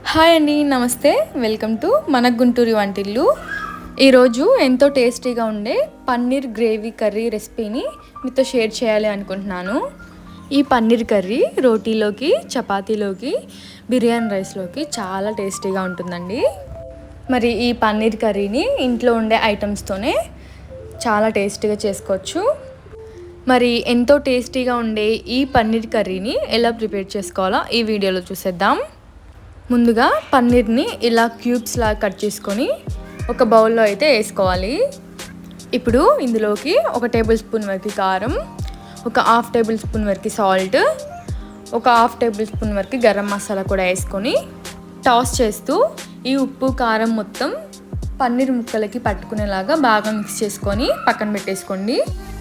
Hi అండి, నమస్తే. Welcome to మన గుంటూరు వంటిల్లు. ఈరోజు ఎంతో టేస్టీగా ఉండే పన్నీర్ గ్రేవీ కర్రీ రెసిపీని మీతో షేర్ చేయాలి అనుకుంటున్నాను. ఈ పన్నీర్ కర్రీ రోటీలోకి, చపాతీలోకి, బిర్యానీ రైస్లోకి చాలా టేస్టీగా ఉంటుందండి. మరి ఈ పన్నీర్ కర్రీని ఇంట్లో ఉండే ఐటమ్స్తోనే చాలా టేస్టీగా చేసుకోవచ్చు. మరి ఎంతో టేస్టీగా ఉండే ఈ పన్నీర్ కర్రీని ఎలా ప్రిపేర్ చేసుకోవాలో ఈ వీడియోలో చూసేద్దాం. ముందుగా పన్నీర్ని ఇలా క్యూబ్స్ లాగా కట్ చేసుకొని ఒక బౌల్లో అయితే వేసుకోవాలి. ఇప్పుడు ఇందులోకి 1 టేబుల్ స్పూన్ వరకు కారం, ఒక 1/2 టేబుల్ స్పూన్ వరకు సాల్ట్, ఒక 1/2 టేబుల్ స్పూన్ వరకు గరం మసాలా కూడా వేసుకొని టాస్ చేస్తూ ఈ ఉప్పు కారం మొత్తం పన్నీర్ ముక్కలకి పట్టుకునేలాగా బాగా మిక్స్ చేసుకొని పక్కన పెట్టేసుకోండి.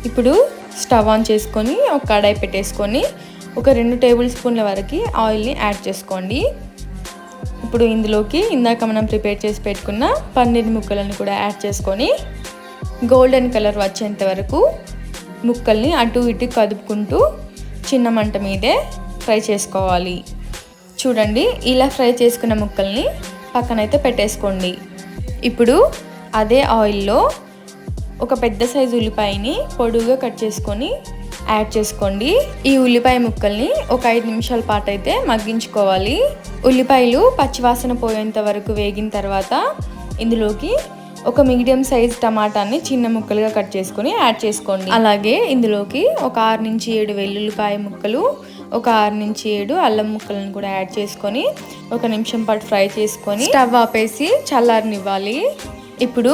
ఇప్పుడు స్టవ్ ఆన్ చేసుకొని ఒక కడాయి పెట్టేసుకొని ఒక 2 టేబుల్ స్పూన్ల వరకు ఆయిల్ని యాడ్ చేసుకోండి. ఇప్పుడు ఇందులోకి ఇందాక మనం ప్రిపేర్ చేసి పెట్టుకున్న పన్నీర్ ముక్కలను కూడా యాడ్ చేసుకొని గోల్డెన్ కలర్ వచ్చేంత వరకు ముక్కల్ని అటు ఇటు కదుపుకుంటూ చిన్న మంట మీదే ఫ్రై చేసుకోవాలి. చూడండి, ఇలా ఫ్రై చేసుకున్న ముక్కల్ని పక్కనైతే పెట్టేసుకోండి. ఇప్పుడు అదే ఆయిల్లో ఒక పెద్ద సైజు ఉల్లిపాయని పొడుగుగా కట్ చేసుకొని యాడ్ చేసుకోండి. ఈ ఉల్లిపాయ ముక్కల్ని ఒక 5 నిమిషాల పాటు అయితే మగ్గించుకోవాలి. ఉల్లిపాయలు పచ్చివాసన పోయేంత వరకు వేగిన తర్వాత ఇందులోకి ఒక మీడియం సైజ్ టమాటాని చిన్న ముక్కలుగా కట్ చేసుకొని యాడ్ చేసుకోండి. అలాగే ఇందులోకి ఒక 6 నుంచి 7 వెల్లుల్లిపాయ ముక్కలు, ఒక 6 నుంచి 7 అల్లం ముక్కలను కూడా యాడ్ చేసుకొని 1 నిమిషం పాటు ఫ్రై చేసుకొని స్టవ్ ఆపేసి చల్లారనివ్వాలి. ఇప్పుడు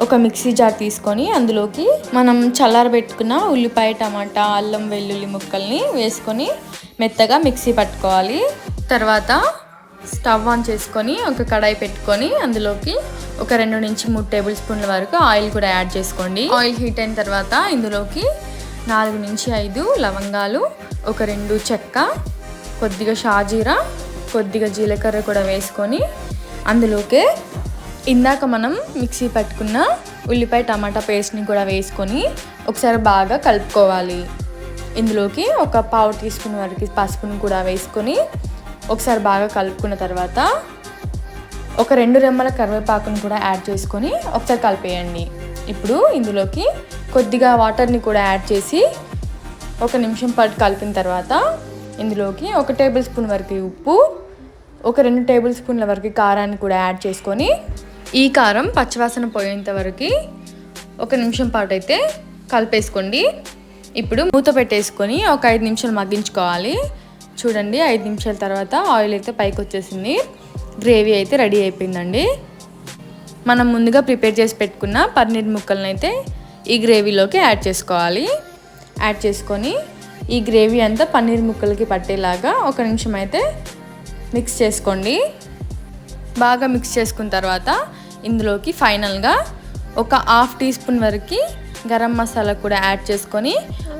ఒక మిక్సీ జార్ తీసుకొని అందులోకి మనం చల్లారబెట్టుకున్న ఉల్లిపాయ, టమాటా, అల్లం, వెల్లుల్లి ముక్కల్ని వేసుకొని మెత్తగా మిక్సీ పట్టుకోవాలి. తర్వాత స్టవ్ ఆన్ చేసుకొని ఒక కడాయి పెట్టుకొని అందులోకి ఒక 2 నుంచి 3 టేబుల్ స్పూన్ల వరకు ఆయిల్ కూడా యాడ్ చేసుకోండి. ఆయిల్ హీట్ అయిన తర్వాత ఇందులోకి 4 నుంచి 5 లవంగాలు, ఒక 2 చెక్క, కొద్దిగా షాజీరా, కొద్దిగా జీలకర్ర కూడా వేసుకొని అందులోకి ఇందాక మనం మిక్సీ పట్టుకున్న ఉల్లిపాయ టమాటా పేస్ట్ని కూడా వేసుకొని ఒకసారి బాగా కలుపుకోవాలి. ఇందులోకి ఒక 1/2 టీ స్పూన్ వరకు పసుపుని కూడా వేసుకొని ఒకసారి బాగా కలుపుకున్న తర్వాత ఒక 2 రెమ్మల కరివేపాకుని కూడా యాడ్ చేసుకొని ఒకసారి కలిపేయండి. ఇప్పుడు ఇందులోకి కొద్దిగా వాటర్ని కూడా యాడ్ చేసి 1 నిమిషం పాటు కలిపిన తర్వాత ఇందులోకి 1 టేబుల్ స్పూన్ వరకు ఉప్పు, ఒక 2 టేబుల్ స్పూన్ల వరకు కారాన్ని కూడా యాడ్ చేసుకొని ఈ కారం పచ్చివాసన పోయేంత వరకు 1 నిమిషం పాటు అయితే కలిపేసుకోండి. ఇప్పుడు మూత పెట్టేసుకొని ఒక 5 నిమిషాలు మగ్గించుకోవాలి. చూడండి, 5 నిమిషాల తర్వాత ఆయిల్ అయితే పైకి వచ్చేసింది. గ్రేవీ అయితే రెడీ అయిపోయిందండి. మనం ముందుగా ప్రిపేర్ చేసి పెట్టుకున్న పన్నీర్ ముక్కలను అయితే ఈ గ్రేవీలోకి యాడ్ చేసుకోవాలి. యాడ్ చేసుకొని ఈ గ్రేవీ అంతా పన్నీర్ ముక్కలకి పట్టేలాగా 1 నిమిషం అయితే మిక్స్ చేసుకోండి. బాగా మిక్స్ చేసుకున్న తర్వాత ఇందులోకి ఫైనల్గా ఒక 1/2 టీ స్పూన్ వరకు గరం మసాలా కూడా యాడ్ చేసుకొని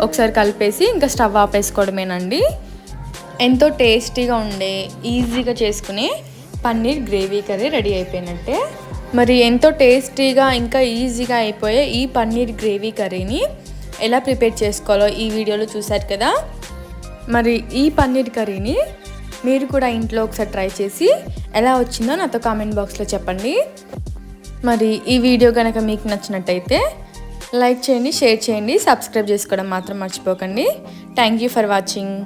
ఒకసారి కలిపేసి ఇంకా స్టవ్ ఆపేసుకోవడమేనండి. ఎంతో టేస్టీగా ఉండే, ఈజీగా చేసుకునే పన్నీర్ గ్రేవీ కర్రీ రెడీ అయిపోయినట్టే. మరి ఎంతో టేస్టీగా ఇంకా ఈజీగా అయిపోయే ఈ పన్నీర్ గ్రేవీ కర్రీని ఎలా ప్రిపేర్ చేసుకోవాలో ఈ వీడియోలో చూశారు కదా. మరి ఈ పన్నీర్ కర్రీని మీరు కూడా ఇంట్లో ఒకసారి ట్రై చేసి ఎలా వచ్చిందో నాతో కామెంట్ బాక్స్లో చెప్పండి. మరి ఈ వీడియో కనుక మీకు నచ్చినట్టయితే లైక్ చేయండి, షేర్ చేయండి, సబ్స్క్రైబ్ చేసుకోవడం మాత్రం మర్చిపోకండి. Thank you for watching.